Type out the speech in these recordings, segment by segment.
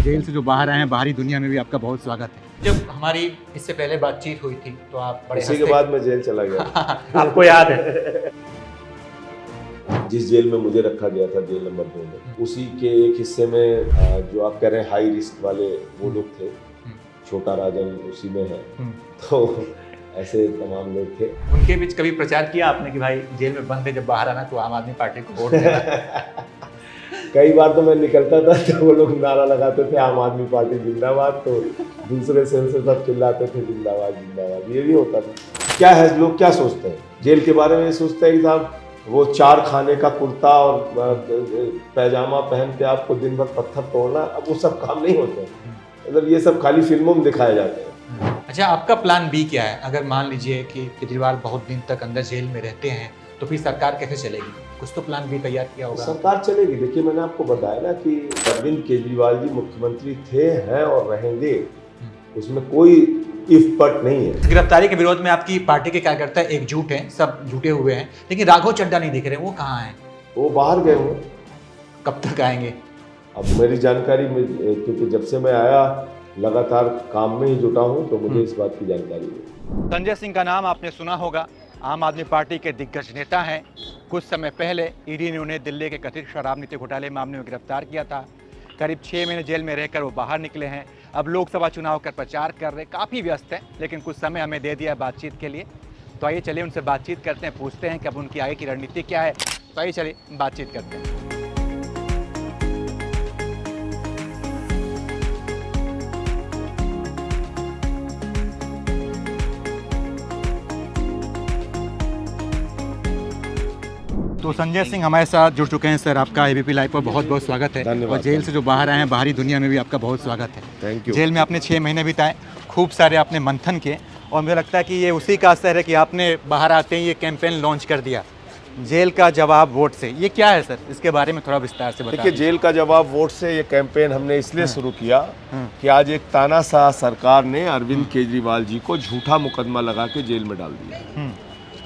Jail से जो बाहर आए हैं, बाहरी दुनिया में भी आपका बहुत स्वागत है। जब हमारी इससे पहले बातचीत हुई थी तो आप बड़े इसी के बाद मैं जेल चला गया। आपको याद है? जिस जेल में मुझे रखा गया था, जेल नंबर 2 में, उसी के एक हिस्से में जो आप कह रहे हैं हाई रिस्क वाले वो लोग थे। छोटा राजन उसी में है, तो ऐसे तमाम लोग थे। उनके बीच कभी प्रचार किया आपने कि भाई जेल में बंद है, जब बाहर आना तो आम आदमी पार्टी को वोट देना? कई बार तो मैं निकलता था तो वो लोग नारा लगाते थे आम आदमी पार्टी जिंदाबाद, तो दूसरे सेल से सब चिल्लाते थे जिंदाबाद जिंदाबाद। ये भी होता था। क्या है, लोग क्या सोचते हैं जेल के बारे में? ये सोचते हैं कि साहब वो 4 खाने का कुर्ता और पैजामा पहन के आपको दिन भर पत्थर तोड़ना, अब वो सब काम नहीं होते। मतलब ये सब खाली फिल्मों में दिखाए जाते हैं। अच्छा, आपका प्लान बी क्या है? अगर मान लीजिए कि केजरीवाल बहुत दिन तक अंदर जेल में रहते हैं तो फिर सरकार कैसे चलेगी? कुछ तो प्लान बी तैयार किया होगा। सरकार चलेगी। देखिए, मैंने आपको बताया ना कि अरविंद केजरीवाल जी मुख्यमंत्री थे, हैं और रहेंगे, उसमें कोई इफ बट नहीं है। गिरफ्तारी के विरोध में आपकी पार्टी के कार्यकर्ता एकजुट हैं, सब जुटे हुए हैं, लेकिन राघव चड्ढा नहीं दिख रहे, वो कहाँ हैं? वो बाहर गए हुए। कब तक आएंगे? अब मेरी जानकारी में, क्योंकि जब से मैं आया लगातार काम में ही जुटा हूँ, तो मुझे इस बात की जानकारी है। संजय सिंह का नाम आपने सुना होगा, आम आदमी पार्टी के दिग्गज नेता हैं। कुछ समय पहले ईडी ने उन्हें दिल्ली के कथित शराब नीति घोटाले मामले में गिरफ्तार किया था। करीब 6 महीने जेल में रहकर वो बाहर निकले हैं। अब लोकसभा चुनाव कर प्रचार कर रहे, काफ़ी व्यस्त हैं, लेकिन कुछ समय हमें दे दिया बातचीत के लिए। तो आइए चलिए उनसे बातचीत करते हैं, पूछते हैं कि अब उनकी आगे की रणनीति क्या है। तो आइए चलिए बातचीत करते हैं। तो संजय सिंह हमारे साथ जुड़ चुके हैं। सर, आपका एबीपी लाइव पर बहुत बहुत स्वागत है। धन्यवाद। और जेल से जो बाहर आए हैं, बाहरी दुनिया में भी आपका बहुत स्वागत है। Thank you. जेल में आपने 6 महीने बिताए, खूब सारे आपने मंथन किए, और मुझे लगता है कि ये उसी का असर है कि आपने बाहर आते ही ये कैंपेन लॉन्च कर दिया, जेल का जवाब वोट से। ये क्या है सर, इसके बारे में थोड़ा विस्तार से बताइए। देखिए, जेल का जवाब वोट से ये कैंपेन हमने इसलिए शुरू किया कि आज एक तानाशाह सरकार ने अरविंद केजरीवाल जी को झूठा मुकदमा लगा के जेल में डाल दिया।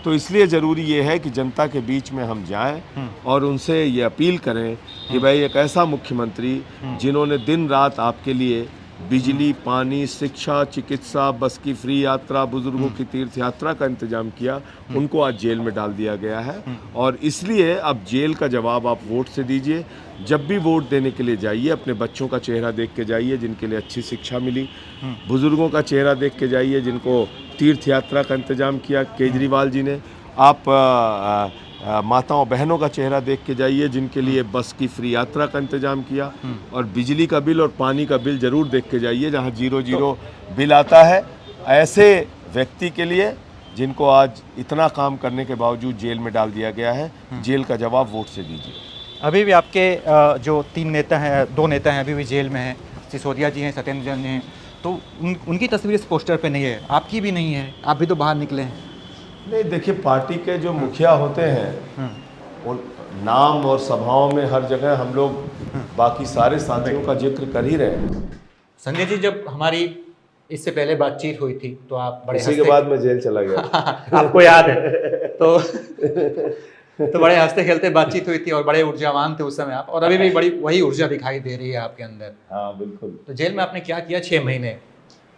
तो इसलिए ज़रूरी ये है कि जनता के बीच में हम जाएं और उनसे ये अपील करें कि भाई एक ऐसा मुख्यमंत्री जिन्होंने दिन रात आपके लिए बिजली, पानी, शिक्षा, चिकित्सा, बस की फ्री यात्रा, बुजुर्गों की तीर्थ यात्रा का इंतजाम किया, उनको आज जेल में डाल दिया गया है। और इसलिए अब जेल का जवाब आप वोट से दीजिए। जब भी वोट देने के लिए जाइए, अपने बच्चों का चेहरा देख के जाइए जिनके लिए अच्छी शिक्षा मिली, बुजुर्गों का चेहरा देख के जाइए जिनको तीर्थ यात्रा का इंतजाम किया केजरीवाल जी ने। आप माताओं बहनों का चेहरा देख के जाइए जिनके लिए बस की फ्री यात्रा का इंतजाम किया, और बिजली का बिल और पानी का बिल ज़रूर देख के जाइए जहां 0 बिल आता है। ऐसे व्यक्ति के लिए जिनको आज इतना काम करने के बावजूद जेल में डाल दिया गया है, जेल का जवाब वोट से दीजिए। अभी भी आपके जो 3 नेता हैं, 2 नेता हैं अभी भी जेल में हैं, सिसोदिया जी हैं, सत्येंद्र जैन हैं, तो उनकी तस्वीर इस पोस्टर पे नहीं है, आपकी भी नहीं है, आप भी तो बाहर निकले हैं। नहीं, देखिए, पार्टी के जो मुखिया होते हैं उन नाम और सभाओं में हर जगह हम लोग बाकी सारे साथियों का जिक्र कर ही रहे हैं। संजय जी, जब हमारी इससे पहले बातचीत हुई थी तो आप बड़े इसी के बाद मैं जेल चला गया। आपको याद है? तो बड़े हंसते खेलते बातचीत हुई थी और बड़े ऊर्जावान थे उस समय आप, और अभी भी बड़ी वही ऊर्जा दिखाई दे रही है आपके अंदर। हाँ, बिल्कुल। तो जेल में आपने क्या किया 6 महीने?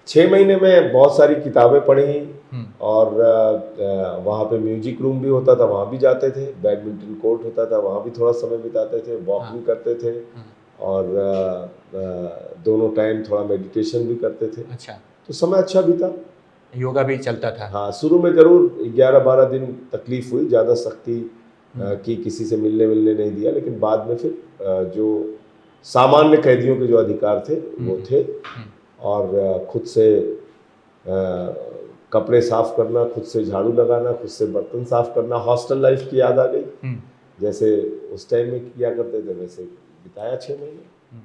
6 महीने में बहुत सारी किताबें पढ़ी, और वहाँ पे म्यूजिक रूम भी होता था, वहाँ भी जाते थे, बैडमिंटन कोर्ट होता था, वहाँ भी थोड़ा समय बिताते थे, वॉक भी करते थे, और दोनों टाइम थोड़ा मेडिटेशन भी करते थे। अच्छा, तो समय अच्छा बीता। योगा भी चलता था? हाँ, शुरू में जरूर 11-12 दिन तकलीफ हुई, ज़्यादा सख्ती की, किसी से मिलने नहीं दिया, लेकिन बाद में फिर जो सामान्य कैदियों के जो अधिकार थे वो थे। और खुद से कपड़े साफ करना, खुद से झाड़ू लगाना, खुद से बर्तन साफ करना, हॉस्टल लाइफ की याद आ गई। जैसे उस टाइम में किया करते थे वैसे बिताया 6 महीने।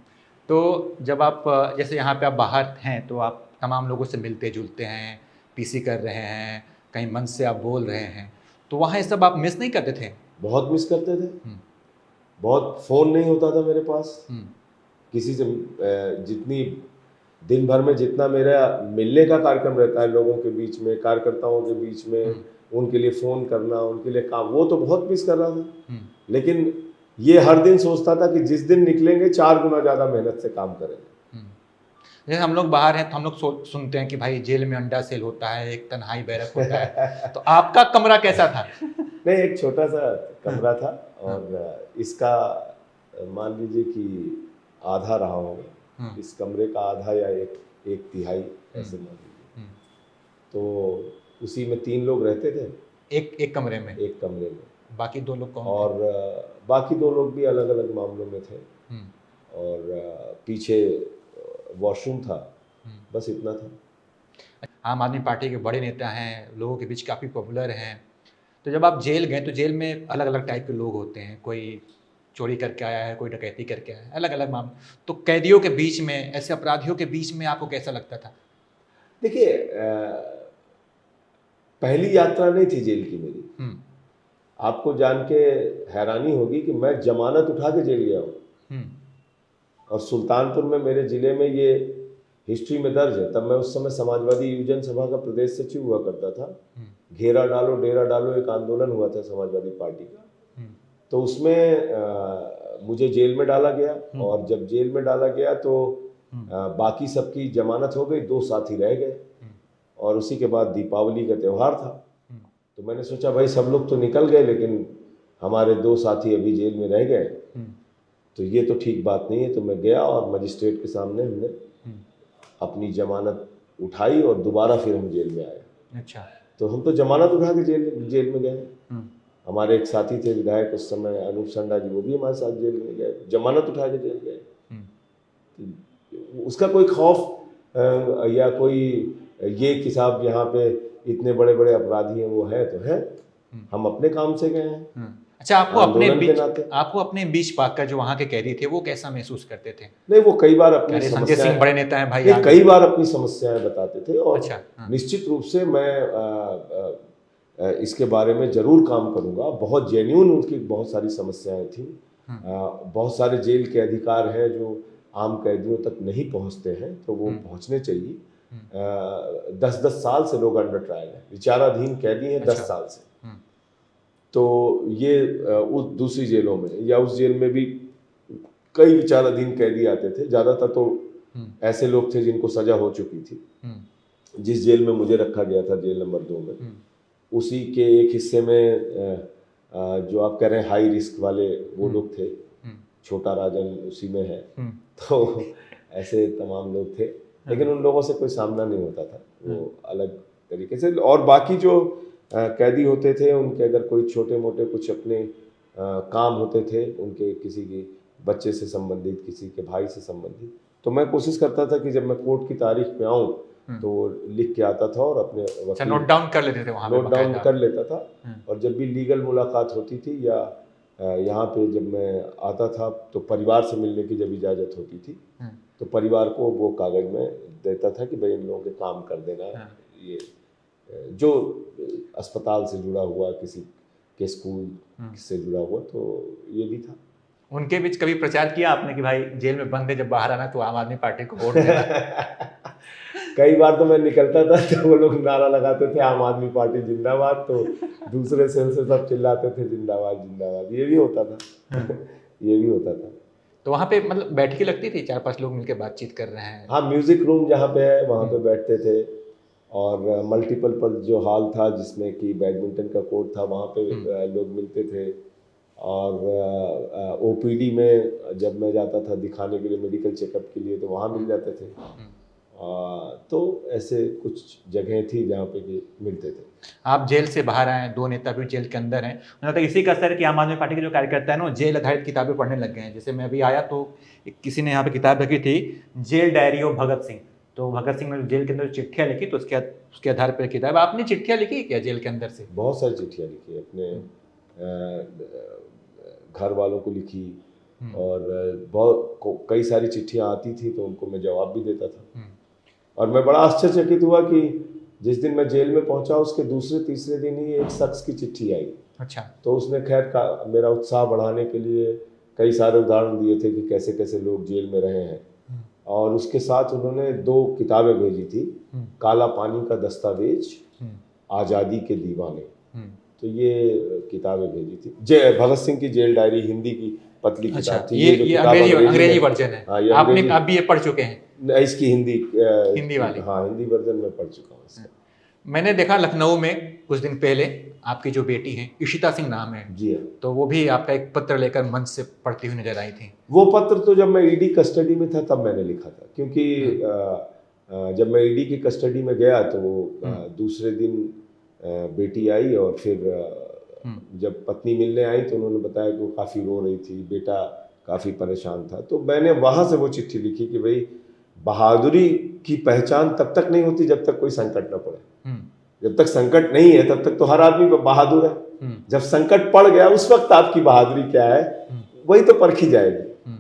तो जब आप जैसे यहाँ पे आप बाहर हैं तो आप तमाम लोगों से मिलते जुलते हैं, पीसी कर रहे हैं, कहीं मन से आप बोल रहे हैं, तो वहाँ ये सब आप मिस नहीं करते थे? बहुत मिस करते थे। बहुत फ़ोन नहीं होता था मेरे पास किसी से। जितनी दिन भर में जितना मेरा मिलने का कार्यक्रम रहता है लोगों के बीच में, कार्यकर्ताओं के बीच में, उनके लिए फ़ोन करना, उनके लिए काम, वो तो बहुत मिस कर रहा था। लेकिन ये हर दिन सोचता था कि जिस दिन निकलेंगे 4 गुना ज़्यादा मेहनत से काम करेंगे। जैसे हम लोग बाहर हैं तो हम लोग सुनते हैं कि भाई जेल में अंडा सेल होता है, एक तन्हाई बैरक होता है। तो आपका कमरा कैसा था? नहीं, एक छोटा सा कमरा था और इसका मान लीजिए कि आधा रहा होगा, इस कमरे का आधा या एक तिहाई ऐसे मान लीजिए। तो उसी में 3 लोग रहते थे, एक कमरे में। एक कमरे में। बाकी 2 लोग कौन और बाकी 2 लोग भी अलग अलग मामलों में थे। और पीछे वॉशरूम था, बस इतना था। आम आदमी पार्टी के बड़े नेता हैं, लोगों के बीच काफ़ी पॉपुलर हैं। तो जब आप जेल गए तो जेल में अलग अलग टाइप के लोग होते हैं, कोई चोरी करके आया है, कोई डकैती करके आया है, अलग अलग मामले। तो कैदियों के बीच में, ऐसे अपराधियों के बीच में आपको कैसा लगता था? देखिए, पहली यात्रा नहीं थी जेल की मेरी। आपको जान के हैरानी होगी कि मैं जमानत उठा के जेल गया हूँ। और सुल्तानपुर में, मेरे जिले में, ये हिस्ट्री में दर्ज है। तब मैं उस समय समाजवादी युवजन सभा का प्रदेश सचिव हुआ करता था। घेरा डालो डेरा डालो एक आंदोलन हुआ था समाजवादी पार्टी का। तो उसमें मुझे जेल में डाला गया। और जब जेल में डाला गया तो बाकी सबकी जमानत हो गई, 2 साथी रह गए। और उसी के बाद दीपावली का त्यौहार था। तो मैंने सोचा भाई सब लोग तो निकल गए, लेकिन हमारे 2 साथी अभी जेल में रह गए, तो ये तो ठीक बात नहीं है। तो मैं गया और मजिस्ट्रेट के सामने हमने अपनी जमानत उठाई और दोबारा फिर हम जेल में आए। अच्छा। तो हम तो जमानत उठा के जेल में गए। हमारे एक साथी थे विधायक उस समय, अनूप संडा जी, वो भी हमारे साथ जेल में गए, जमानत उठा के जेल गए। उसका कोई खौफ या कोई ये कि साहब यहाँ पे इतने बड़े बड़े अपराधी हैं, वो है तो है, हम अपने काम से गए हैं। अच्छा, आपको अपने बीच पाकर जो वहाँ के कैदी थे वो कैसा महसूस करते थे? नहीं, वो कई बार अपनी संजय सिंह बड़े नेता हैं भाई, कई बार अपनी समस्याएं बताते थे। और अच्छा, निश्चित रूप से मैं इसके बारे में जरूर काम करूंगा। बहुत जेन्युइन उनकी बहुत सारी समस्याएं थी। बहुत सारे जेल के अधिकार हैं जो आम कैदियों तक नहीं पहुंचते हैं, तो वो पहुंचने चाहिए। 10-10 साल से लोग अंडर ट्रायल हैं, विचाराधीन कैदी हैं 10 साल से। तो ये उस दूसरी जेलों में या उस जेल में भी कई विचाराधीन कैदी आते थे। ज़्यादातर तो ऐसे लोग थे जिनको सजा हो चुकी थी। जिस जेल में मुझे रखा गया था, जेल नंबर 2 में, उसी के एक हिस्से में जो आप कह रहे हैं हाई रिस्क वाले वो लोग थे। छोटा राजन उसी में है। तो ऐसे तमाम लोग थे, लेकिन उन लोगों से कोई सामना नहीं होता था, वो अलग तरीके से। और बाकी जो कैदी होते थे, उनके अगर कोई छोटे मोटे कुछ अपने काम होते थे, उनके किसी के बच्चे से संबंधित, किसी के भाई से संबंधित, तो मैं कोशिश करता था कि जब मैं कोर्ट की तारीख पे आऊँ तो लिख के आता था और अपने नोट डाउन कर लेते थे वहाँ पे, नोट डाउन कर लेता था। और जब भी लीगल मुलाकात होती थी या यहाँ पे जब मैं आता था तो परिवार से मिलने की जब इजाज़त होती थी तो परिवार को वो कागज़ में देता था कि भाई इन लोगों के काम कर देना। ये जो अस्पताल से जुड़ा हुआ, किसी के स्कूल से जुड़ा हुआ, तो ये भी था। उनके बीच कभी प्रचार किया आपने कि भाई जेल में बंद है, जब बाहर आना तो आम आदमी पार्टी को वोट देना? कई बार तो मैं निकलता था तो वो लोग नारा लगाते थे आम आदमी पार्टी जिंदाबाद, तो दूसरे सेल से सब चिल्लाते थे जिंदाबाद जिंदाबाद। ये भी होता था। ये भी होता था। तो वहाँ पे मतलब बैठकी लगती थी, 4-5 लोग मिलकर बातचीत कर रहे हैं? हाँ, म्यूजिक रूम जहाँ पे है वहाँ पे बैठते थे। और मल्टीपल पर जो हॉल था जिसमें कि बैडमिंटन का कोर्ट था, वहाँ पे लोग मिलते थे। और ओपीडी में जब मैं जाता था दिखाने के लिए, मेडिकल चेकअप के लिए, तो वहाँ मिल जाते थे। तो ऐसे कुछ जगह थी जहाँ पे कि मिलते थे। आप जेल से बाहर आए, 2 नेता भी जेल के अंदर हैं। मतलब इसी का असर है कि आम आदमी पार्टी के जो कार्यकर्ता है ना, जेल आधारित किताबें पढ़ने लग गए हैं। जैसे मैं अभी आया तो किसी ने यहाँ पे किताब रखी थी, jail diary of Bhagat Singh. तो भगत सिंह ने जेल के अंदर चिट्ठियाँ लिखी, तो उसके आधार पर किताब। आपने चिट्ठियाँ लिखी क्या जेल के अंदर से? बहुत सारी चिट्ठियाँ लिखी, अपने घर वालों को लिखी। और बहुत कई सारी चिट्ठियाँ आती थी तो उनको मैं जवाब भी देता था। और मैं बड़ा आश्चर्यचकित हुआ कि जिस दिन मैं जेल में पहुंचा उसके दूसरे तीसरे दिन ही एक शख्स की चिट्ठी आई। अच्छा। तो उसने खैर मेरा उत्साह बढ़ाने के लिए कई सारे उदाहरण दिए थे कि कैसे कैसे लोग जेल में रहे हैं। और उसके साथ उन्होंने 2 किताबें भेजी थी, काला पानी का दस्तावेज, आज़ादी के दीवाने। तो ये किताबें भेजी थी। भगत सिंह की जेल डायरी हिंदी की पतली अच्छा, किताब थी। ये जो किताब अंग्रेजी में- वर्जन है। हाँ, ये आपने अंग्रेजी- आप भी ये पढ़ चुके हैं? नहीं, इसकी हिंदी वाली? हाँ, हिंदी वर्जन में पढ़ चुका हूँ इसका। मैंने देखा लखनऊ में कुछ दिन पहले आपकी जो बेटी है इशिता सिंह नाम है, जी हाँ। तो वो भी आपका एक पत्र लेकर मंच से पढ़ती हुई नजर आई थी। वो पत्र तो जब मैं ईडी कस्टडी में था तब मैंने लिखा था, क्योंकि जब मैं ईडी की कस्टडी में गया तो दूसरे दिन बेटी आई, और फिर जब पत्नी मिलने आई तो उन्होंने बताया कि वो काफ़ी रो रही थी, बेटा काफ़ी परेशान था। तो मैंने वहाँ से वो चिट्ठी लिखी कि भाई, बहादुरी की पहचान तब तक नहीं होती जब तक कोई संकट न पड़े। जब तक संकट नहीं है तब तक तो हर आदमी बहादुर है। जब संकट पड़ गया उस वक्त आपकी बहादुरी क्या है वही तो परखी जाएगी।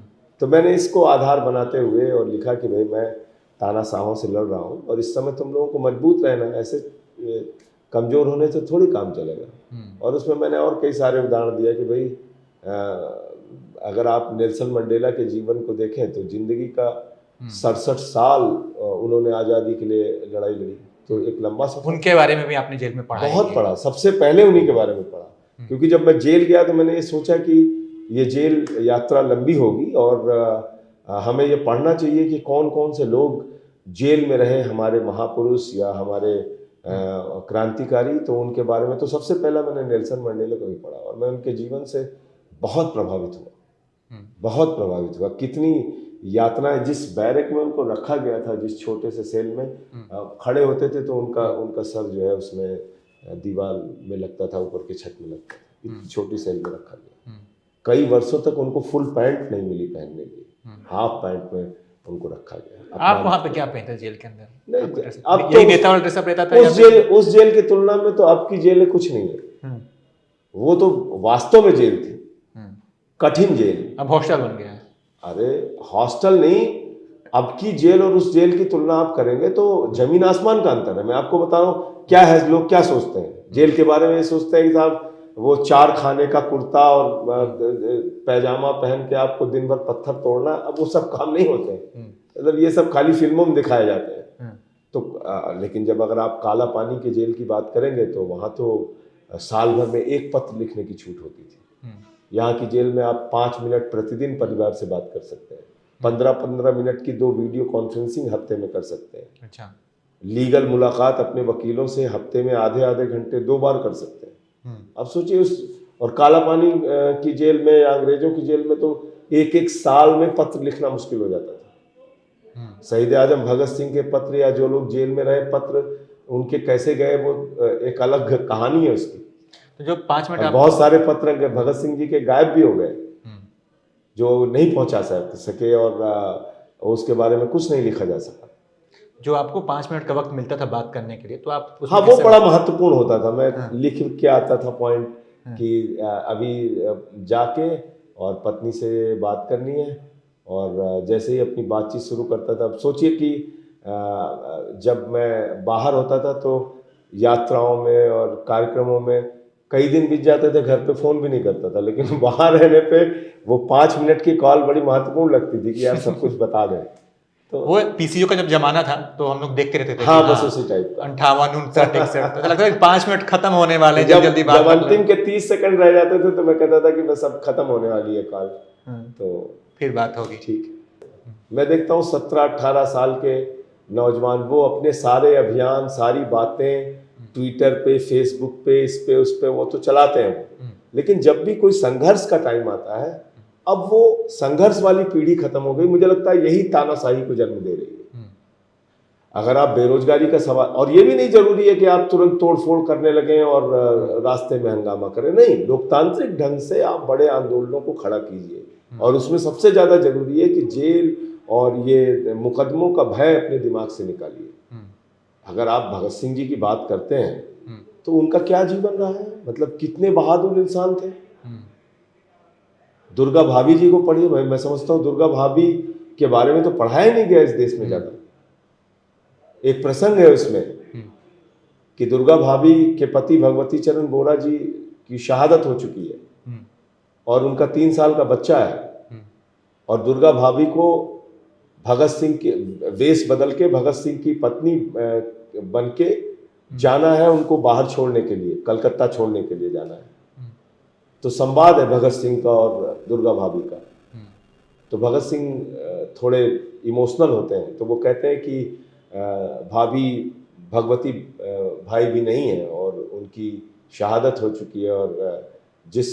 तो मैंने इसको आधार बनाते हुए और लिखा कि भाई, मैं तानाशाहों से लड़ रहा हूँ और इस समय तुम लोगों को मजबूत रहना है, ऐसे कमजोर होने से थोड़ी काम चलेगा। और उसमें मैंने और कई सारे उदाहरण दिया कि भाई, अगर आप नेल्सन मंडेला के जीवन को देखें तो जिंदगी का 67 साल उन्होंने आज़ादी के लिए लड़ाई लड़ी, तो एक लंबा सफर। उनके बारे में भी आपने जेल में पढ़ा? बहुत पढ़ा, सबसे पहले उन्हीं के बारे में पढ़ा, क्योंकि जब मैं जेल गया तो मैंने ये सोचा कि ये जेल यात्रा लंबी होगी और हमें ये पढ़ना चाहिए कि कौन कौन से लोग जेल में रहे, हमारे महापुरुष या हमारे क्रांतिकारी। तो उनके बारे में तो सबसे पहला मैंने नेल्सन मंडेला को ही पढ़ा और मैं उनके जीवन से बहुत प्रभावित हुआ, बहुत प्रभावित हुआ। कितनी यातनाएं, जिस बैरक में उनको रखा गया था, जिस छोटे से सेल में खड़े होते थे तो उनका सर जो है उसमें दीवार में लगता था, ऊपर के छत में लगता था, इतनी छोटी सेल में रखा गया। कई वर्षों तक उनको फुल पैंट नहीं मिली पहनने की, हाफ पैंट में उनको रखा गया। आप वहाँ पे क्या पहनते जेल के अंदर? नहीं, अब यही नेता वाला ड्रेसअप रहता था? उस जेल की तुलना में तो अब की जेल कुछ नहीं है। वो तो वास्तव में जेल थी, कठिन जेल। अब हॉस्टल बन गया है। अरे हॉस्टल नहीं, अब की जेल और उस जेल की तुलना आप करेंगे तो जमीन आसमान का अंतर है। मैं आपको बता रहा हूँ क्या है, लोग क्या सोचते हैं जेल के बारे में। सोचते हैं कि साहब वो 4 खाने का कुर्ता और पैजामा पहन के आपको दिन भर पत्थर तोड़ना, अब वो सब काम नहीं होते हैं। मतलब ये सब खाली फिल्मों में दिखाए जाते हैं। तो लेकिन जब अगर आप काला पानी के जेल की बात करेंगे तो वहाँ तो साल भर में एक पत्र लिखने की छूट होती थी। यहाँ की जेल में आप 5 मिनट प्रतिदिन परिवार से बात कर सकते हैं, 15-15 मिनट की 2 वीडियो कॉन्फ्रेंसिंग हफ्ते में कर सकते हैं। अच्छा। लीगल मुलाकात अपने वकीलों से हफ्ते में आधे घंटे 2 बार कर सकते हैं। अब सोचिए और काला पानी की जेल में या अंग्रेजों की जेल में तो एक साल में पत्र लिखना मुश्किल हो जाता था। शहीद आजम भगत सिंह के पत्र या जो लोग जेल में रहे पत्र उनके कैसे गए वो एक अलग कहानी है उसकी। तो जो 5 मिनट बहुत सारे पत्र भगत सिंह जी के गायब भी हो गए, जो नहीं पहुंचा सके और उसके बारे में कुछ नहीं लिखा जा सका। जो आपको 5 मिनट का वक्त मिलता था बात करने के लिए, तो आप हाँ, वो बड़ा महत्वपूर्ण होता था। मैं लिख के आता था पॉइंट कि अभी जाके और पत्नी से बात करनी है, और जैसे ही अपनी बातचीत शुरू करता था। अब सोचिए कि जब मैं बाहर होता था तो यात्राओं में और कार्यक्रमों में कई दिन बीत जाते थे, घर पे फ़ोन भी नहीं करता था, लेकिन बाहर रहने पे वो 5 मिनट की कॉल बड़ी महत्वपूर्ण लगती थी कि यार सब कुछ बता दें। तो वो पीसीओ का जब जमाना था तो हम लोग देखते रहते थे। हाँ, बस उसी टाइप का 58, 59, 61 तो लगता है 5 मिनट खत्म होने वाले हैं, जल्दी जब अंतिम के 30 सेकंड रह जाते थे तो मैं कहता था कि बस अब खत्म होने वाली है कॉल, तो फिर बात होगी। ठीक। मैं देखता हूँ 17-18 साल के नौजवान वो अपने सारे अभियान, सारी बातें ट्विटर पे, फेसबुक पे, इस पे उस पे वो तो चलाते हैं, लेकिन जब भी कोई संघर्ष का टाइम आता है, अब वो संघर्ष वाली पीढ़ी खत्म हो गई। मुझे लगता है यही तानाशाही को जन्म दे रही है। अगर आप बेरोजगारी का सवाल, और ये भी नहीं जरूरी है कि आप तुरंत तोड़फोड़ करने लगें और रास्ते में हंगामा करें, नहीं, लोकतांत्रिक ढंग से आप बड़े आंदोलनों को खड़ा कीजिए। और उसमें सबसे ज्यादा जरूरी है कि जेल और ये मुकदमों का भय अपने दिमाग से निकालिए। अगर आप भगत सिंह जी की बात करते हैं तो उनका क्या जीवन रहा है, मतलब कितने बहादुर इंसान थे। दुर्गा भाभी जी को पढ़िए, मैं समझता हूँ दुर्गा भाभी के बारे में तो पढ़ाया नहीं गया इस देश में ज्यादा। एक प्रसंग है उसमें कि दुर्गा भाभी के पति भगवती चरण बोरा जी की शहादत हो चुकी है और उनका 3 साल का बच्चा है, और दुर्गा भाभी को भगत सिंह के वेश बदल के भगत सिंह की पत्नी बन के जाना है, उनको बाहर छोड़ने के लिए, कलकत्ता छोड़ने के लिए जाना है। तो संवाद है भगत सिंह का और दुर्गा भाभी का। तो भगत सिंह थोड़े इमोशनल होते हैं, तो वो कहते हैं कि भाभी भगवती भाई भी नहीं है और उनकी शहादत हो चुकी है, और जिस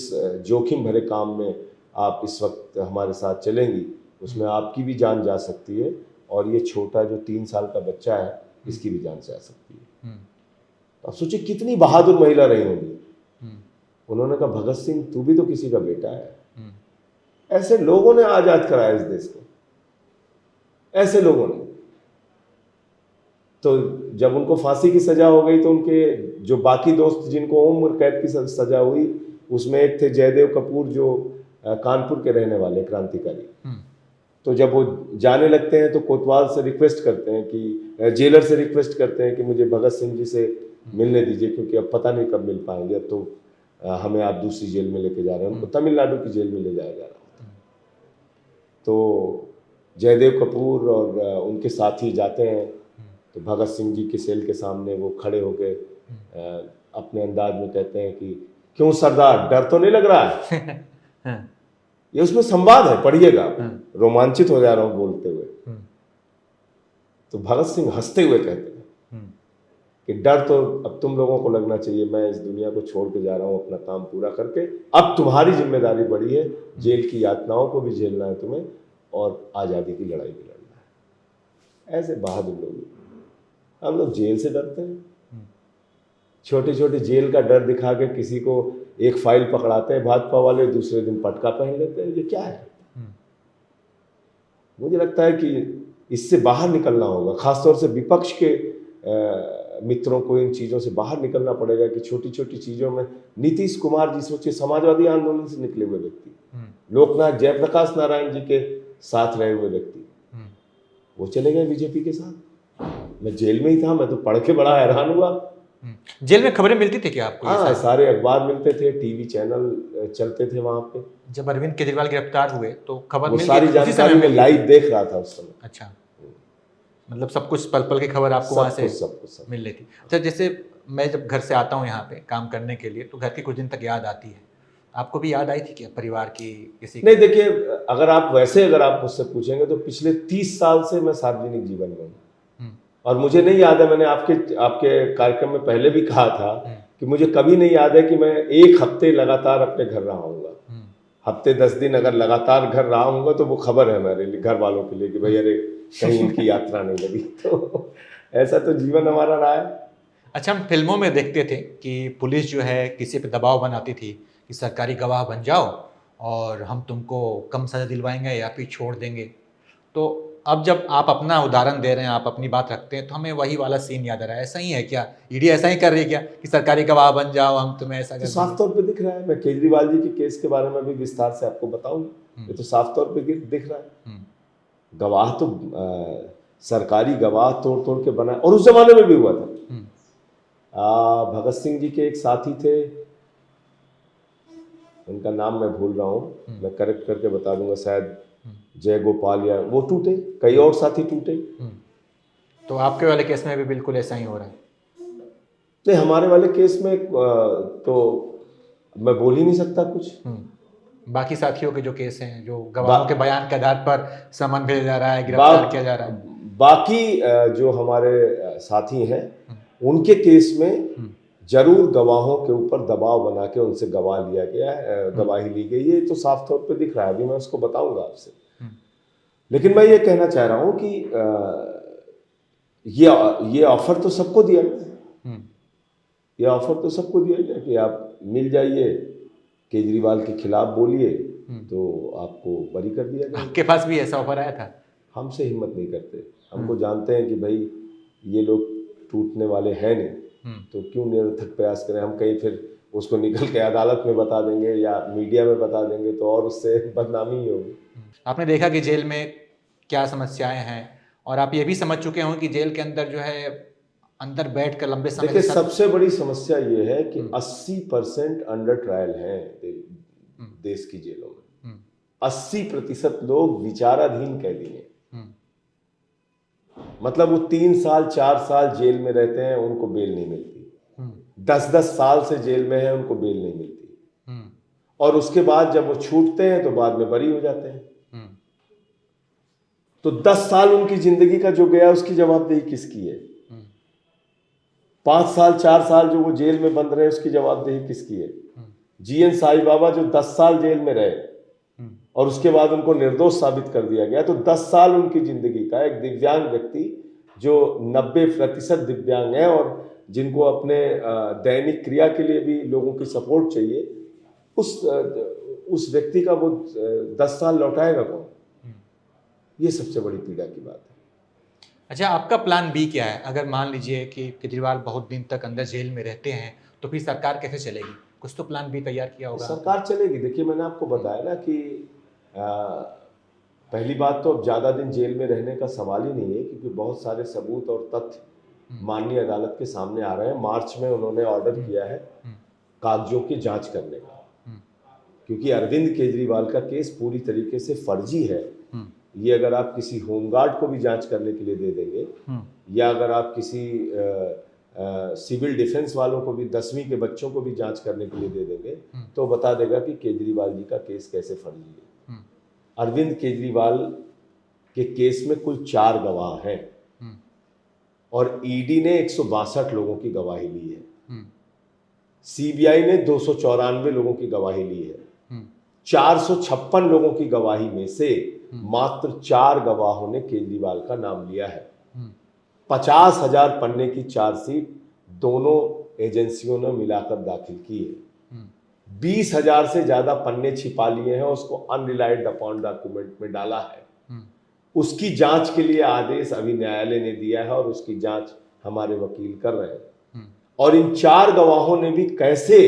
जोखिम भरे काम में आप इस वक्त हमारे साथ चलेंगी उसमें आपकी भी जान जा सकती है, और ये छोटा जो 3 साल का बच्चा है इसकी भी जान जा सकती है। तो आप सोचिए कितनी बहादुर महिला रही होंगी। उन्होंने कहा भगत सिंह तू भी तो किसी का बेटा है। ऐसे लोगों ने आजाद कराया इस देश को, ऐसे लोगों ने। तो जब उनको फांसी की सजा हो गई तो उनके जो बाकी दोस्त जिनको उम्र कैद की सजा हुई, उसमें एक थे जयदेव कपूर जो कानपुर के रहने वाले क्रांतिकारी। तो जब वो जाने लगते हैं तो कोतवाल से रिक्वेस्ट करते हैं कि जेलर से रिक्वेस्ट करते हैं कि मुझे भगत सिंह जी से मिलने दीजिए, क्योंकि अब पता नहीं कब मिल पाएंगे, अब तो हमें आप दूसरी जेल में लेके जा रहे हैं। उनको तमिलनाडु की जेल में ले जाया जा रहा होता है। तो जयदेव कपूर और उनके साथी जाते हैं, तो भगत सिंह जी के सेल के सामने वो खड़े होके अपने अंदाज में कहते हैं कि क्यों सरदार, डर तो नहीं लग रहा है? ये उसमें संवाद है, पढ़िएगा। रोमांचित हो जा रहा हूं बोलते हुए। तो भगत सिंह हंसते हुए कहते हैं कि डर तो अब तुम लोगों को लगना चाहिए, मैं इस दुनिया को छोड़ के जा रहा हूं अपना काम पूरा करके, अब तुम्हारी जिम्मेदारी बड़ी है, जेल की यातनाओं को भी झेलना है तुम्हें और आज़ादी की लड़ाई भी लड़ना है। ऐसे बहादुर लोग। हम लोग जेल से डरते हैं, छोटे छोटे जेल का डर दिखा के किसी को एक फाइल पकड़ाते हैं भाजपा वाले, दूसरे दिन पटका पहन लेते हैं। ये क्या है? मुझे लगता है कि इससे बाहर निकलना होगा, खासतौर से विपक्ष के मित्रों को इन चीज़ों से बाहर निकलना पड़ेगा कि छोटी छोटी चीज़ों में। नीतीश कुमार जी सोचिए, समाजवादी आंदोलन से निकले हुए व्यक्ति, लोकनायक जयप्रकाश नारायण जी के साथ रहे हुए व्यक्ति, वो चले गए बीजेपी के साथ। मैं जेल में ही था, मैं तो पढ़ के बड़ा हैरान हुआ। जेल में खबरें मिलती थी क्या आपको? हाँ, सारे अखबार मिलते थे, टीवी चैनल चलते थे वहाँ पे। जब अरविंद केजरीवाल गिरफ्तार हुए तो खबर मिल सारी जानकारी मैं लाइव देख रहा था उस समय। अच्छा, मतलब सब कुछ पल पल की खबर आपको वहाँ से सब मिल रही थी। अच्छा, जैसे मैं जब घर से आता हूँ यहाँ पे काम करने के लिए, तो घर की कुछ दिन तक याद आती है। आपको भी याद आई थी क्या परिवार की, किसी की? नहीं, देखिए, अगर आप मुझसे पूछेंगे तो पिछले 30 साल से मैं सार्वजनिक जीवन में हूँ, और मुझे नहीं याद है, मैंने आपके कार्यक्रम में पहले भी कहा था कि मुझे कभी नहीं याद है कि मैं एक हफ्ते लगातार अपने घर रहा हूँगा। हफ्ते 10 दिन अगर लगातार घर रहा हूँगा तो वो खबर है मेरे लिए, घर वालों के लिए, कि भाई अरे कहीं इनकी यात्रा नहीं लगी। तो ऐसा तो जीवन हमारा रहा है। अच्छा, हम फिल्मों में देखते थे कि पुलिस जो है किसी पे दबाव बनाती थी कि सरकारी गवाह बन जाओ और हम तुमको कम सजा दिलवाएंगे या फिर छोड़ देंगे। तो अब जब आप अपना उदाहरण दे रहे हैं, आप अपनी बात रखते हैं, तो हमें वही वाला सीन याद आ रहा है। ऐसा ही है क्या? ईडी ऐसा ही कर रही है क्या कि सरकारी गवाह बन जाओ, हम तुम्हें ऐसा कर? साफ तौर पे दिख रहा है। मैं केजरीवाल जी के केस के बारे में भी विस्तार से आपको बताऊंगा। ये तो साफ तौर पे दिख रहा है। गवाह तो सरकारी गवाह तोड़ तोड़ के बना, और उस जमाने में भी हुआ था। भगत सिंह जी के एक साथी थे, उनका नाम मैं भूल रहा हूँ, मैं करेक्ट करके बता दूंगा, शायद जय गोपाल, या वो टूटे, कई और साथी टूटे। तो आपके वाले केस में भी बिल्कुल ऐसा ही हो रहा है? नहीं, हमारे वाले केस में तो मैं बोल ही नहीं सकता कुछ। बाकी साथियों के जो केस हैं, जो गवाहों के बयान के आधार पर समन भेजा जा रहा है, गिरफ्तार किया जा रहा है, बाकी जो हमारे साथी हैं उनके केस में जरूर गवाहों के ऊपर दबाव बना के उनसे गवाह लिया गया है, गवाही ली गई है। ये तो साफ तौर पे दिख रहा है, अभी मैं उसको बताऊंगा आपसे। लेकिन मैं ये कहना चाह रहा हूं कि ये ऑफर तो सबको दिया गया, ये ऑफर तो सबको दिया गया कि आप मिल जाइए, केजरीवाल के खिलाफ बोलिए तो आपको बरी कर दिया जाएगा। आपके पास भी ऐसा ऑफर आया था? हमसे हिम्मत नहीं करते, हमको जानते हैं कि भाई ये लोग टूटने वाले हैं नहीं, तो क्यों निरर्थक प्रयास करें। हम कहीं फिर उसको निकल के अदालत में बता देंगे या मीडिया में बता देंगे तो और उससे बदनामी ही होगी। आपने देखा कि जेल में क्या समस्याएं हैं, और आप ये भी समझ चुके हों कि जेल के अंदर जो है अंदर बैठ कर लंबे समय देखिए, सबसे बड़ी समस्या ये है कि 80% अंडर ट्रायल हैं देश की जेलों में। 80% लोग विचाराधीन कैदी हैं। मतलब वो 3 साल 4 साल जेल में रहते हैं, उनको बेल नहीं मिलती। 10-10 साल से जेल में है, उनको बेल नहीं मिलती। और उसके बाद जब वो छूटते हैं तो बाद में बरी हो जाते हैं। तो 10 साल उनकी जिंदगी का जो गया उसकी जवाबदेही किसकी है? 5 साल 4 साल जो वो जेल में बंद रहे उसकी जवाबदेही किसकी है? जीएन साईं बाबा जो 10 साल जेल में रहे और उसके बाद उनको निर्दोष साबित कर दिया गया, तो 10 साल उनकी जिंदगी का एक दिव्यांग व्यक्ति जो 90% दिव्यांग है और जिनको अपने दैनिक क्रिया के लिए भी लोगों की सपोर्ट चाहिए, उस व्यक्ति का वो 10 साल लौटाएगा कौन? ये सबसे बड़ी पीड़ा की बात है। अच्छा, आपका प्लान बी क्या है? अगर मान लीजिए कि केजरीवाल बहुत दिन तक अंदर जेल में रहते हैं तो फिर सरकार कैसे चलेगी? कुछ तो प्लान बी तैयार किया होगा। सरकार चलेगी। देखिए, मैंने आपको बताया ना कि पहली बात तो अब ज़्यादा दिन जेल में रहने का सवाल ही नहीं है, क्योंकि बहुत सारे सबूत और तथ्य माननीय अदालत के सामने आ रहे हैं। मार्च में उन्होंने ऑर्डर किया है कागजों की जांच करने का, क्योंकि अरविंद केजरीवाल का केस पूरी तरीके से फर्जी है। ये अगर आप किसी होमगार्ड को भी जांच करने के लिए दे देंगे या अगर आप किसी सिविल डिफेंस वालों को भी, 10वीं के बच्चों को भी जांच करने के लिए दे देंगे तो बता देगा कि केजरीवाल जी का केस कैसे फर्जी है। अरविंद केजरीवाल के केस में कुल 4 गवाह हैं और ईडी ने 162 लोगों की गवाही ली है। सीबीआई ने 294 लोगों की गवाही ली है। 456 लोगों की गवाही में से मात्र 4 गवाहों ने केजरीवाल का नाम लिया है। 50,000 पन्ने की चार्जशीट दोनों एजेंसियों ने मिलाकर दाखिल की है। 20,000 से ज्यादा पन्ने छिपा लिए हैं, उसको अनरिलाइड अपॉन डॉक्यूमेंट में डाला है। उसकी जांच के लिए आदेश अभी न्यायालय ने दिया है और उसकी जांच हमारे वकील कर रहे हैं। और इन 4 गवाहों ने भी कैसे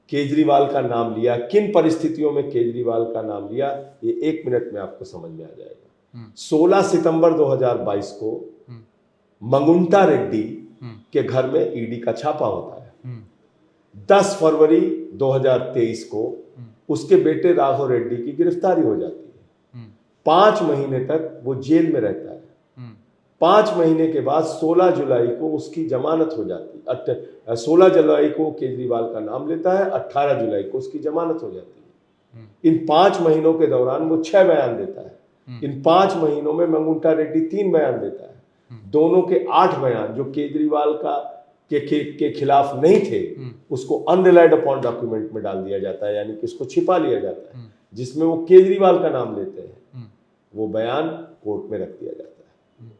केजरीवाल का नाम लिया, किन परिस्थितियों में केजरीवाल का नाम लिया, ये 1 मिनट में आपको समझ में आ जाएगा। 16 सितंबर 2022 को मंगुंटा रेड्डी के घर में ईडी का छापा होता है। 10 फरवरी 2023 को उसके बेटे राघव रेड्डी की गिरफ्तारी हो जाती है। 5 महीने तक वो जेल में रहता है। 5 महीने के बाद 16 जुलाई को उसकी जमानत हो जाती है। 16 जुलाई को केजरीवाल का नाम लेता है, 18 जुलाई को उसकी जमानत हो जाती है। इन 5 महीनों के दौरान वो 6 बयान देता है। इन 5 महीनों में मंगुंटा रेड्डी 3 बयान देता है। दोनों के 8 बयान जो केजरीवाल के खिलाफ नहीं थे उसको अनरिलाइड अपॉन डॉक्यूमेंट में डाल दिया जाता है, यानी कि उसको छिपा लिया जाता है। जिसमें वो केजरीवाल का नाम लेते हैं वो बयान कोर्ट में रख दिया जाता है।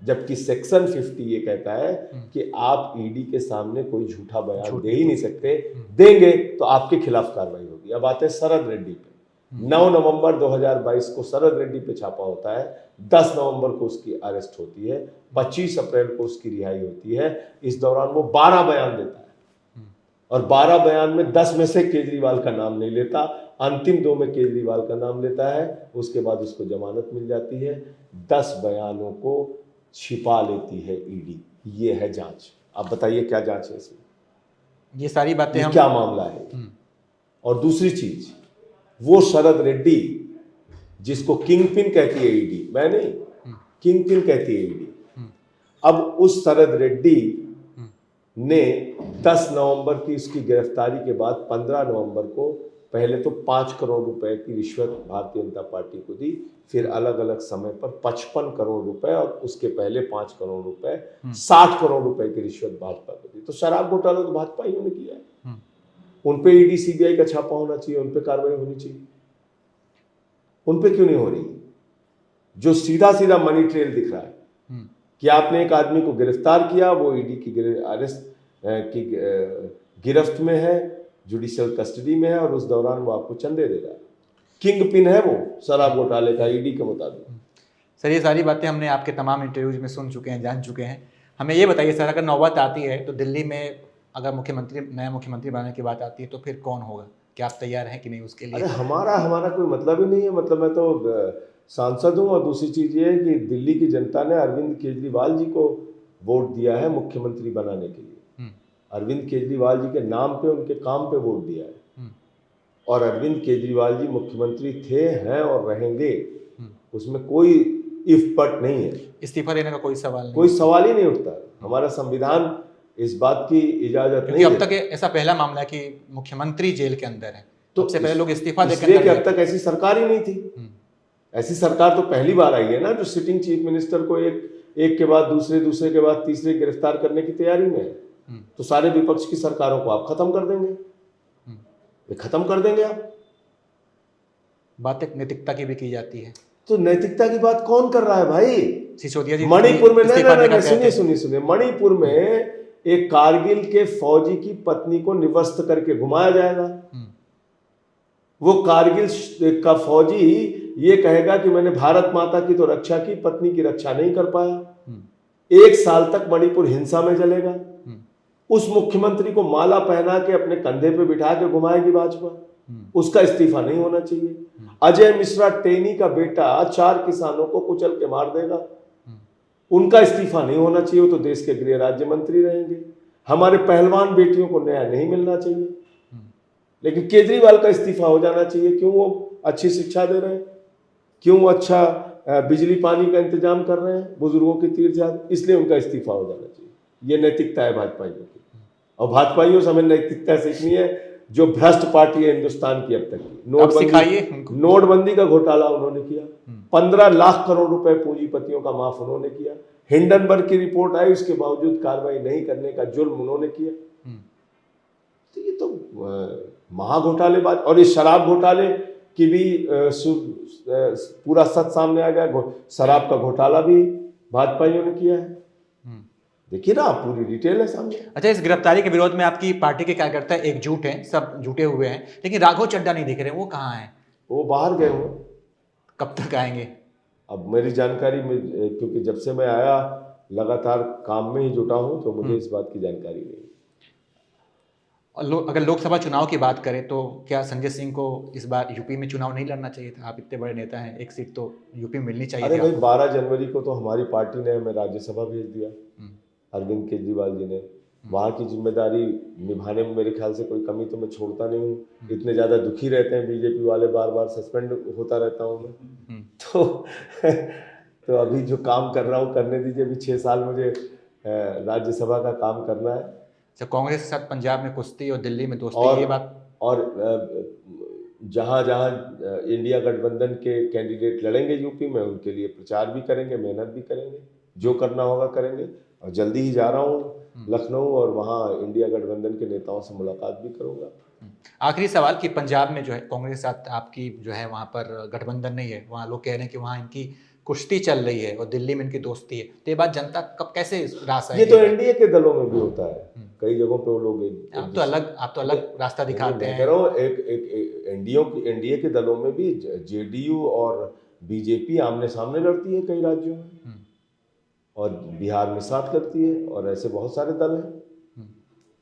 जबकि सेक्शन 50 ये कहता है कि आप ईडी के सामने कोई झूठा बयान दे ही नहीं सकते, देंगे तो आपके खिलाफ कार्रवाई होगी। अब आते हैं शरद रेड्डी पे। 9 नवंबर 2022 को शरद रेड्डी पे छापा होता है। 10 नवंबर को उसकी अरेस्ट होती है। 25 अप्रैल को उसकी रिहाई होती है। इस दौरान वो 12 बयान देता है और 12 बयान में 10 में से केजरीवाल का नाम नहीं लेता, अंतिम 2 में केजरीवाल का नाम लेता है। उसके बाद उसको जमानत मिल जाती है। 10 बयानों को छिपा लेती है ईडी। ये है जांच। आप बताइए क्या जांच है इसमें? ये सारी बातें हम क्या मामला है? और दूसरी चीज, वो शरद रेड्डी जिसको किंग पिन कहती है ईडी, मैं नहीं, किंग पिन कहती है ईडी, अब उस शरद रेड्डी ने 10 नवंबर की उसकी गिरफ्तारी के बाद 15 नवंबर को पहले तो 5 करोड़ रुपए की रिश्वत भारतीय जनता पार्टी को दी, फिर अलग अलग समय पर 55 करोड़ रुपए और उसके पहले 5 करोड़ रुपए, 60 करोड़ रुपए की रिश्वत भाजपा को दी। तो शराब घोटाला तो भाजपा ही ने किया है। उन पे ईडी सीबीआई का छापा होना चाहिए, उन पे कार्रवाई होनी चाहिए। उन पे क्यों नहीं हो रही? जो सीधा सीधा मनी ट्रेल दिख रहा है कि आपने एक आदमी को गिरफ्तार किया, वो ईडी की अरेस्ट की गिरफ्त में है, जुडिशियल कस्टडी में है और उस दौरान वो आपको चंदे दे रहा है। किंग पिन है वो शराब घोटाले का ईडी के मुताबिक। सर, ये सारी बातें हमने आपके तमाम इंटरव्यूज में सुन चुके हैं, जान चुके हैं। हमें ये बताइए सर, अगर नौबत आती है तो दिल्ली में अगर नया मुख्यमंत्री बनाने की बात आती है तो फिर कौन होगा? क्या आप तैयार हैं कि नहीं उसके लिए? अरे हमारा कोई मतलब ही नहीं है। मतलब मैं तो सांसद हूँ और दूसरी चीज ये है कि दिल्ली की जनता ने अरविंद केजरीवाल जी को वोट दिया है मुख्यमंत्री बनाने के लिए। अरविंद केजरीवाल जी के नाम पे, उनके काम पे वोट दिया है और अरविंद केजरीवाल जी मुख्यमंत्री थे, हैं और रहेंगे। उसमें कोई इफ बट नहीं है। इस्तीफा देने का कोई सवाल नहीं, कोई सवाल ही नहीं उठता। हमारा संविधान इस बात की इजाजत नहीं। अब तक ऐसा पहला मामला है कि मुख्यमंत्री जेल के अंदर है, तो सबसे पहले लोग इस्तीफा देकर इसलिए कि अंदर अब तक ऐसी सरकार ही नहीं थी। ऐसी सरकार तो पहली बार आई है ना जो सिटिंग चीफ मिनिस्टर को एक के बाद दूसरे, दूसरे के बाद तीसरे गिरफ्तार करने की तैयारी में है। तो सारे विपक्ष की सरकारों को आप खत्म कर देंगे, वे खत्म कर देंगे आप। बातें नैतिकता की भी की जाती है। तो नैतिकता की बात कौन कर रहा है भाई? सिसोदिया जी मणिपुर में इस्तीफा देकर गए थे। सुनिए, मणिपुर में एक कारगिल के फौजी की पत्नी को निवस्त करके घुमाया जाएगा। वो कारगिल का फौजी ये कहेगा कि मैंने भारत माता की तो रक्षा की, पत्नी की रक्षा नहीं कर पाया। 1 साल तक मणिपुर हिंसा में जलेगा। उस मुख्यमंत्री को माला पहना के अपने कंधे पे बिठा के घुमाएगी भाजपा। उसका इस्तीफा नहीं होना चाहिए। अजय मिश्रा टेनी का बेटा 4 किसानों को कुचल के मार देगा, उनका इस्तीफा नहीं होना चाहिए। वो तो देश के गृह राज्य मंत्री रहेंगे। हमारे पहलवान बेटियों को न्याय नहीं मिलना चाहिए, लेकिन केजरीवाल का इस्तीफा हो जाना चाहिए। क्यों? वो अच्छी शिक्षा दे रहे हैं, क्यों वो अच्छा बिजली पानी का इंतजाम कर रहे हैं, बुजुर्गों की तीर्थयात्रा, इसलिए उनका इस्तीफा हो जाना चाहिए। ये नैतिकता है भाजपाइयों की। और भाजपाइयों से हमें नैतिकता सीखनी है, जो भ्रष्ट पार्टी है हिंदुस्तान की अब तक की। नोटबंदी का घोटाला उन्होंने किया, 15 लाख करोड़ रुपए पूंजीपतियों का माफ उन्होंने किया। हिंडनबर्ग की रिपोर्ट आई, उसके बावजूद कार्रवाई नहीं करने का जुल्म उन्होंने किया। तो ये तो महाघोटालेबाज। और इस शराब घोटाले की भी पूरा सच सामने आ गया। शराब का घोटाला भी भाजपाइयों ने किया है। देखिए ना, पूरी डिटेल है सामने। अच्छा, इस गिरफ्तारी के विरोध में आपकी पार्टी के कार्यकर्ता एकजुट हैं, सब जुटे हुए हैं, लेकिन राघव चड्ढा नहीं दिख रहे, वो कहाँ हैं? वो बाहर गए हुए। कब तक आएंगे? अब मेरी जानकारी में, क्योंकि जब से मैं आया लगातार काम में ही जुटा हूं, तो मुझे इस बात की जानकारी नहीं। अगर लोकसभा चुनाव की बात करें तो क्या संजय सिंह को इस बार यूपी में चुनाव नहीं लड़ना चाहिए था? आप इतने बड़े नेता हैं, एक सीट तो यूपी में मिलनी चाहिए। अरे भाई, 12 जनवरी को तो हमारी पार्टी ने हमें राज्यसभा भेज दिया, अरविंद केजरीवाल जी ने। वहाँ की जिम्मेदारी निभाने में मेरे ख्याल से कोई कमी तो मैं छोड़ता नहीं हूँ। इतने ज़्यादा दुखी रहते हैं बीजेपी वाले, बार बार सस्पेंड होता रहता हूँ मैं। तो अभी जो काम कर रहा हूँ करने दीजिए। अभी 6 साल मुझे राज्यसभा का काम करना है। जब कांग्रेस के साथ पंजाब में कुश्ती और दिल्ली में दोस्ती, ये बात। और जहाँ जहाँ इंडिया गठबंधन के कैंडिडेट लड़ेंगे यूपी में, उनके लिए प्रचार भी करेंगे, मेहनत भी करेंगे, जो करना होगा करेंगे। और जल्दी ही जा रहा हूँ लखनऊ, और वहाँ इंडिया गठबंधन के नेताओं से मुलाकात भी करूँगा। आखिरी सवाल कि पंजाब में जो है कांग्रेस के साथ आपकी जो है वहाँ पर गठबंधन नहीं है, वहाँ लोग कह रहे हैं कि वहाँ इनकी कुश्ती चल रही है और दिल्ली में इनकी दोस्ती है, तो ये बात जनता कब कैसे रास है? ये तो एनडीए के दलों में भी होता है, कई जगहों पे वो लोग आप तो अलग रास्ता दिखाते हैं। कह रहा हूँ, एक एनडीए के दलों में भी जेडीयू और बीजेपी आमने सामने लड़ती है कई राज्यों में, और बिहार में साथ करती है, और ऐसे बहुत सारे दल हैं।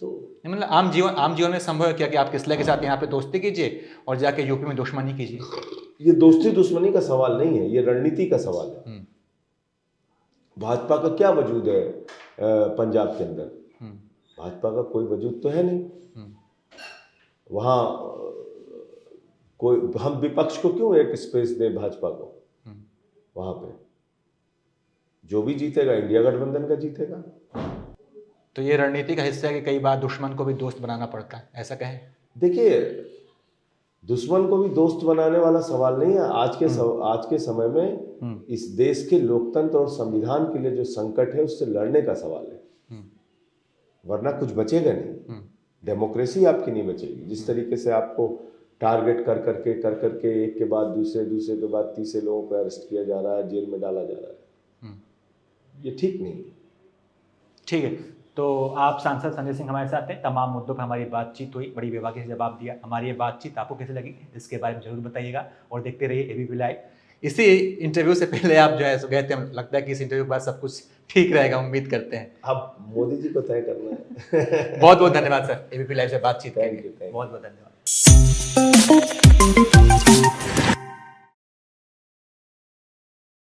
तो मतलब आम जीवन में संभव है क्या कि आप किसले के साथ यहाँ पे दोस्ती कीजिए और जाके यूपी में दुश्मनी कीजिए? ये दोस्ती दुश्मनी का सवाल नहीं है, ये रणनीति का सवाल है। भाजपा का क्या वजूद है पंजाब के अंदर? भाजपा का कोई वजूद तो है नहीं वहाँ। कोई, हम विपक्ष को क्यों एक स्पेस दें भाजपा को? वहाँ पे जो भी जीतेगा इंडिया गठबंधन का जीतेगा। तो ये रणनीति का हिस्सा है कि कई बार दुश्मन को भी दोस्त बनाना पड़ता है, ऐसा कहें? देखिए, दुश्मन को भी दोस्त बनाने वाला सवाल नहीं है। आज के समय में इस देश के लोकतंत्र और संविधान के लिए जो संकट है, उससे लड़ने का सवाल है, वरना कुछ बचेगा नहीं। डेमोक्रेसी आपकी नहीं बचेगी। जिस तरीके से आपको टारगेट कर करके एक के बाद दूसरे के बाद तीसरे लोगों को अरेस्ट किया जा रहा है, जेल में डाला जा रहा है, ये ठीक नहीं है। ठीक है, तो आप सांसद संजय सिंह हमारे साथ हैं। तमाम मुद्दों पर हमारी बातचीत हुई, बड़ी बेबाकी से जवाब दिया। हमारी ये बातचीत आपको कैसे लगी इसके बारे में जरूर बताइएगा, और देखते रहिए एबीपी लाइव। इसी इंटरव्यू से पहले आप जो है सो गए थे, लगता है कि इस इंटरव्यू के बाद सब कुछ ठीक रहेगा, उम्मीद करते हैं। अब मोदी जी को तय करना है। बहुत बहुत धन्यवाद सर, एबीपी लाइव से बातचीत के लिए। बहुत बहुत धन्यवाद।